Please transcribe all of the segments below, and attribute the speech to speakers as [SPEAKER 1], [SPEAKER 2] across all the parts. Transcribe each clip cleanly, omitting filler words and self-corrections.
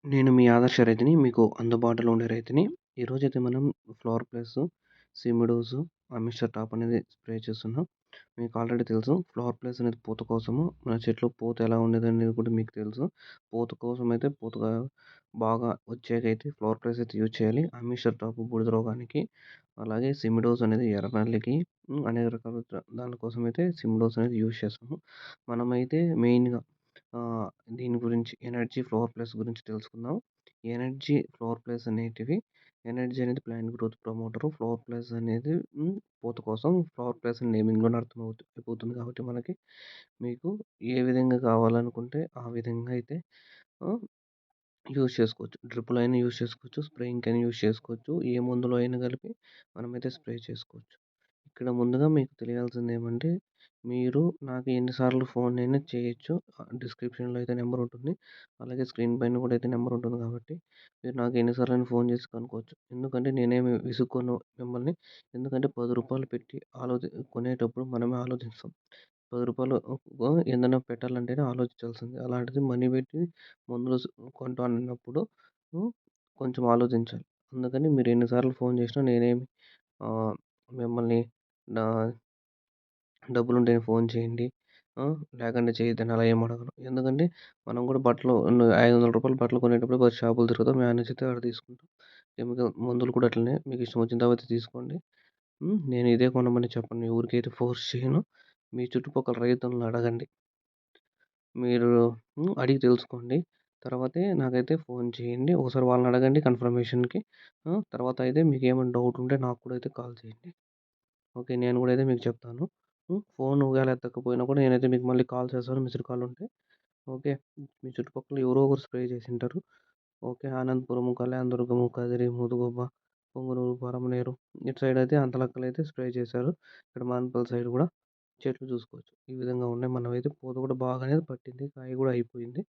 [SPEAKER 1] నేను మీ ఆదర్శ రైతుని. మీకు అందుబాటులో ఉండే రైతుని. ఈరోజైతే మనం ఫ్లవర్ ప్లస్, సిమిడోస్, మిస్టర్ టాప్ అనేది స్ప్రే చేస్తున్నాం. మీకు ఆల్రెడీ తెలుసు. ఫ్లవర్ ప్లస్ అనేది పూత కోసము. మన చెట్లో పూత ఎలా ఉండేదనేది కూడా మీకు తెలుసు. పూత కోసం అయితే పూతగా బాగా వచ్చేకైతే ఫ్లవర్ ప్లస్ అయితే యూజ్ చేయాలి. మిస్టర్ టాప్ బూడిద రోగానికి, అలాగే సిమిడోస్ అనేది ఎర్రనల్లికి, అనేక రకాల దానికోసం అయితే సిమిడోస్ అనేది యూజ్ చేస్తాము. మనమైతే మెయిన్‌గా ఆహ్, దీని గురించి ఎనర్జీ ఫ్లవర్ ప్లస్ గురించి తెలుసుకుందాం. ఎనర్జీ ఫ్లవర్ ప్లస్ అనేటివి ఎనర్జీ అనేది plant growth promoter. Flower plus అనేది పూత కోసం ఫ్లవర్ ప్లస్ నేమింగ్‌లోనే అయిపోతుంది కాబట్టి మనకి మీకు ఏ విధంగా కావాలనుకుంటే ఆ విధంగా అయితే ఆహ్, యూజ్ చేసుకోవచ్చు. డ్రిప్‌లో అయినా యూజ్ చేసుకోవచ్చు. స్ప్రేయింగ్‌కైనా యూజ్ చేసుకోవచ్చు. ఏ మందులో అయినా కలిపి మనమైతే స్ప్రే చేసుకోవచ్చు. ఇక్కడ ముందుగా మీకు తెలియాల్సిందేమంటే, మీరు నాకు ఎన్ని సార్లు ఫోన్ అయినా చేయొచ్చు. డిస్క్రిప్షన్‌లో అయితే నంబర్ ఉంటుంది. అలాగే స్క్రీన్ పైన కూడా అయితే నంబర్ ఉంటుంది కాబట్టి, మీరు నాకు ఎన్ని సార్లైనా ఫోన్ చేసి కనుక్కోవచ్చు. ఎందుకంటే నేనేమి విసుక్కోను మిమ్మల్ని. ఎందుకంటే రూ. 10 పెట్టి కొనేటప్పుడు మనమే ఆలోచిస్తాం. రూ. 10 ఏదైనా పెట్టాలంటేనే ఆలోచించాల్సింది. అలాంటిది మనీ పెట్టి మందులు కొంటానన్నప్పుడు హ్మ్, కొంచెం ఆలోచించాలి. అందుకని మీరు ఎన్ని సార్లు ఫోన్ చేసినా నేనేమి ఆహ్, మిమ్మల్ని నా డబ్బులుంటేనే ఫోన్ చేయండి. లేకంటే చేయొద్దని అలా ఏమి అడగను. ఎందుకంటే మనం కూడా బట్టలు రూ. 500 బట్టలు కొనేటప్పుడు 10 షాపులు తిరుగుతాం. ఏది నచ్చితే ఆడ తీసుకుంటాం. కెమికల్ మందులు కూడా అట్లనే మీకు ఇష్టం వచ్చిన తర్వాత తీసుకోండి. నేను ఇదే కొనమని చెప్పను. ఎవరికైతే ఫోర్స్ చేయను. మీ చుట్టుపక్కల రైతులను అడగండి. మీరు అడిగి తెలుసుకోండి. తర్వాతే నాకైతే ఫోన్ చేయండి. ఒకసారి వాళ్ళని అడగండి కన్ఫర్మేషన్‌కి. తర్వాత అయితే మీకేమైనా డౌట్ ఉంటే నాకు కూడా అయితే కాల్ చేయండి. ఓకే. నేను కూడా అయితే మీకు చెప్తాను. ఫోన్ ఒకవేళ ఎత్తకపోయినా కూడా నేనైతే మీకు మళ్ళీ కాల్ చేస్తాను మిస్డ్ కాల్ ఉంటే. ఓకే. మీ చుట్టుపక్కల ఎవరో ఒకరు స్ప్రే చేసుంటారు. ఓకే. అనంతపురము, కళ్యాణదుర్గము, కదిరి, ముదుగుబ్బ, పొంగనూరు, పరమనేరు ఇటు సైడ్ అయితే అంతలక్కలైతే స్ప్రే చేశారు. ఇక్కడ మానుపల్లి సైడ్ కూడా చెట్లు చూసుకోవచ్చు. ఈ విధంగా ఉన్నాయి. మనమైతే పూత కూడా బాగానే పట్టింది. కాయ కూడా అయిపోయింది.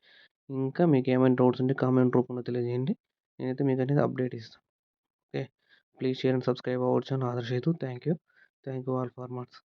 [SPEAKER 1] ఇంకా మీకేమైనా డౌట్స్ ఉంటే కామెంట్ రూపంలో తెలియజేయండి. నేనైతే మీకనేది అప్డేట్ ఇస్తాను. Okay. Please share and subscribe our channel Adarsh Raithu. Thank you. Thank you all farmers.